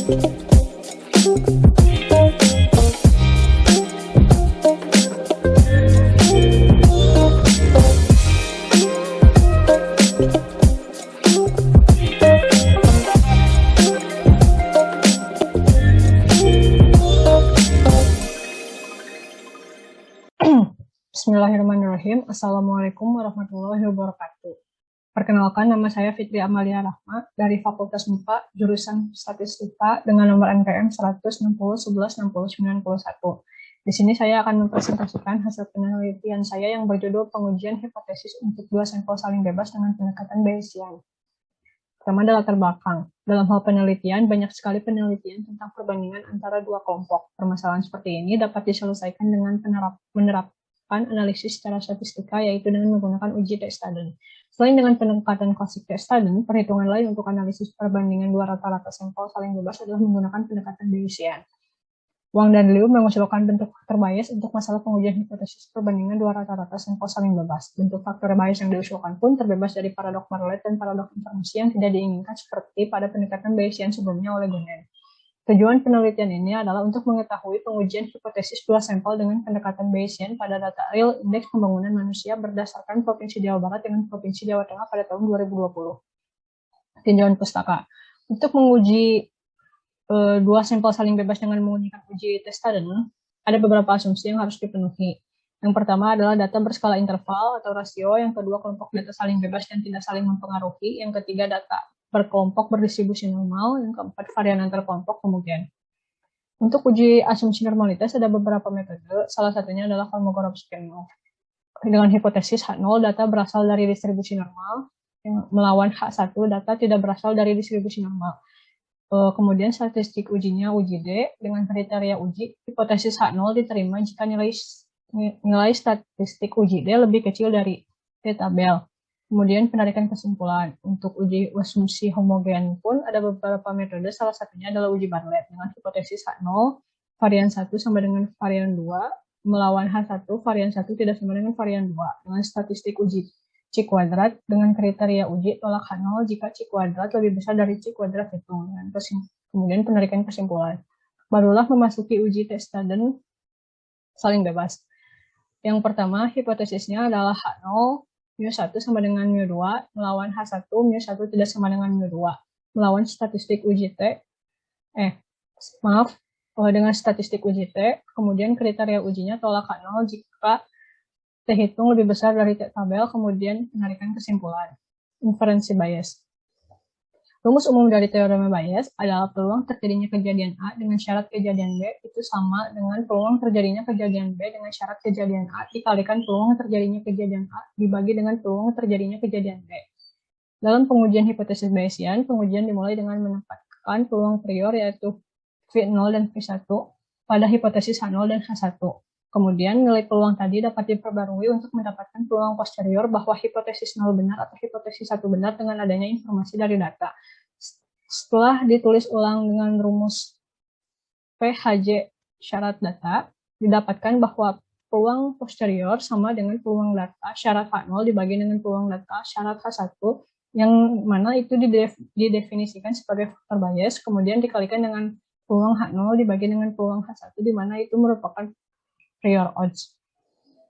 Bismillahirrahmanirrahim. Assalamualaikum warahmatullahi wabarakatuh. Perkenalkan, nama saya Fitri Amalia Rahma dari Fakultas MIPA, jurusan Statistika dengan nomor NPM 160116091. Di sini saya akan mempresentasikan hasil penelitian saya yang berjudul pengujian hipotesis untuk dua sampel saling bebas dengan pendekatan Bayesian. Pertama adalah latar belakang. Dalam hal penelitian, banyak sekali penelitian tentang perbandingan antara dua kelompok. Permasalahan seperti ini dapat diselesaikan dengan menerapkan analisis secara statistika, yaitu dengan menggunakan uji T-Student. Selain dengan pendekatan klasik T-Student, perhitungan lain untuk analisis perbandingan dua rata-rata sampel saling bebas adalah menggunakan pendekatan Bayesian. Wang dan Liu mengusulkan bentuk faktor bias untuk masalah pengujian hipotesis perbandingan dua rata-rata sampel saling bebas. Bentuk faktor bias yang diusulkan pun terbebas dari paradok Marlett dan paradok informasi yang tidak diinginkan seperti pada pendekatan Bayesian sebelumnya oleh Gonen. Tujuan penelitian ini adalah untuk mengetahui pengujian hipotesis dua sampel dengan pendekatan Bayesian pada data real indeks pembangunan manusia berdasarkan Provinsi Jawa Barat dengan Provinsi Jawa Tengah pada tahun 2020. Tinjauan pustaka. Untuk menguji dua sampel saling bebas dengan menggunakan uji T-Student, ada beberapa asumsi yang harus dipenuhi. Yang pertama adalah data berskala interval atau rasio, yang kedua kelompok data saling bebas dan tidak saling mempengaruhi, yang ketiga data berkelompok berdistribusi normal, yang keempat varian antar kelompok kemudian. Untuk uji asumsi normalitas ada beberapa metode, salah satunya adalah Kolmogorov-Smirnov. Dengan hipotesis H0 data berasal dari distribusi normal, yang melawan H1 data tidak berasal dari distribusi normal. Kemudian statistik ujinya uji D dengan kriteria uji, hipotesis H0 diterima jika nilai statistik uji D lebih kecil dari T tabel. Kemudian penarikan kesimpulan. Untuk uji asumsi homogen pun ada beberapa metode, salah satunya adalah uji Bartlett dengan hipotesis H0, varian 1 sama dengan varian 2, melawan H1, varian 1 tidak sama dengan varian 2, dengan statistik uji C kuadrat, dengan kriteria uji tolak H0 jika C kuadrat lebih besar dari C kuadrat itu. Kemudian penarikan kesimpulan. Barulah memasuki uji T-Student saling bebas. Yang pertama, hipotesisnya adalah H0, mu1 sama dengan mu2, melawan H1, mu1 tidak sama dengan mu2, melawan statistik uji T, dengan statistik uji T, kemudian kriteria ujinya tolak H0 jika T hitung lebih besar dari T tabel, kemudian penarikan kesimpulan. Inferensi bias. Rumus umum dari teorema Bayes adalah peluang terjadinya kejadian A dengan syarat kejadian B itu sama dengan peluang terjadinya kejadian B dengan syarat kejadian A dikalikan peluang terjadinya kejadian A dibagi dengan peluang terjadinya kejadian B. Dalam pengujian hipotesis Bayesian, pengujian dimulai dengan menempatkan peluang prior yaitu V0 dan V1 pada hipotesis H0 dan H1. Kemudian nilai peluang tadi dapat diperbarui untuk mendapatkan peluang posterior bahwa hipotesis 0 benar atau hipotesis 1 benar dengan adanya informasi dari data. Setelah ditulis ulang dengan rumus PHJ syarat data, didapatkan bahwa peluang posterior sama dengan peluang data syarat H0 dibagi dengan peluang data syarat H1, yang mana itu didefinisikan sebagai faktor bias, kemudian dikalikan dengan peluang H0 dibagi dengan peluang H1, di mana itu merupakan prior odds.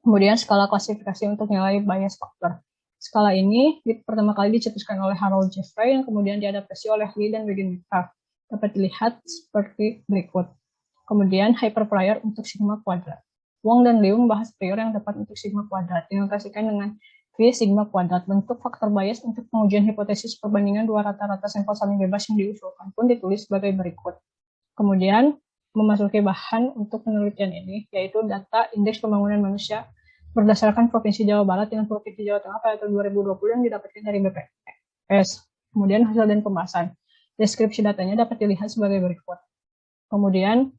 Kemudian skala klasifikasi untuk nilai bias factor. Skala ini pertama kali dicetuskan oleh Harold Jeffrey yang kemudian diadaptasi oleh Lee dan Wiggin-Metcalf. Dapat dilihat seperti berikut. Kemudian hyperprior untuk sigma kuadrat. Wang dan Liu membahas prior yang dapat untuk sigma kuadrat, dinotasikan dengan V sigma kuadrat. Bentuk faktor bias untuk pengujian hipotesis perbandingan dua rata-rata sampel saling bebas yang diusulkan pun ditulis sebagai berikut. Kemudian memasuki bahan untuk penelitian ini, yaitu data indeks pembangunan manusia berdasarkan Provinsi Jawa Barat dengan Provinsi Jawa Tengah pada tahun 2020 yang didapatkan dari BPS. Kemudian hasil dan pembahasan. Deskripsi datanya dapat dilihat sebagai berikut. Kemudian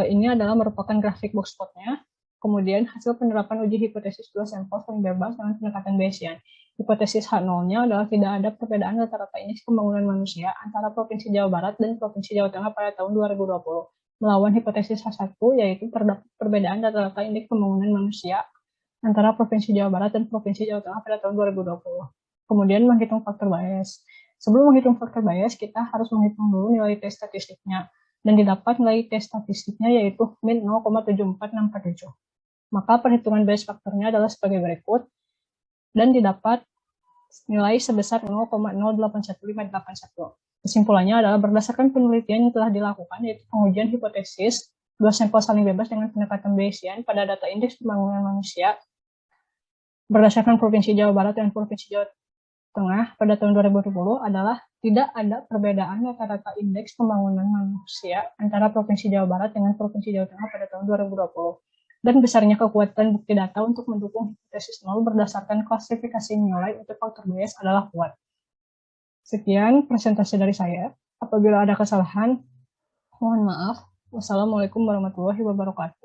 ini adalah merupakan grafik box plotnya. Kemudian hasil penerapan uji hipotesis dua sampel saling bebas dengan pendekatan Bayesian. Hipotesis H0-nya adalah tidak ada perbedaan rata-rata indeks pembangunan manusia antara Provinsi Jawa Barat dan Provinsi Jawa Tengah pada tahun 2020. Melawan hipotesis H1, yaitu terdapat perbedaan rata-rata indeks pembangunan manusia antara Provinsi Jawa Barat dan Provinsi Jawa Tengah pada tahun 2020. Kemudian menghitung faktor bias. Sebelum menghitung faktor bias, kita harus menghitung dulu nilai T statistiknya. Dan didapat nilai T statistiknya yaitu min 0,74647. Maka perhitungan bias faktornya adalah sebagai berikut. Dan didapat nilai sebesar 0,081581. Kesimpulannya adalah berdasarkan penelitian yang telah dilakukan, yaitu pengujian hipotesis dua sampel saling bebas dengan pendekatan Bayesian pada data indeks pembangunan manusia berdasarkan Provinsi Jawa Barat dan Provinsi Jawa Tengah pada tahun 2020 adalah tidak ada perbedaan rata-rata indeks pembangunan manusia antara Provinsi Jawa Barat dengan Provinsi Jawa Tengah pada tahun 2020. Dan besarnya kekuatan bukti data untuk mendukung hipotesis nol berdasarkan klasifikasi nilai untuk faktor bias adalah kuat. Sekian presentasi dari saya. Apabila ada kesalahan, mohon maaf. Wassalamualaikum warahmatullahi wabarakatuh.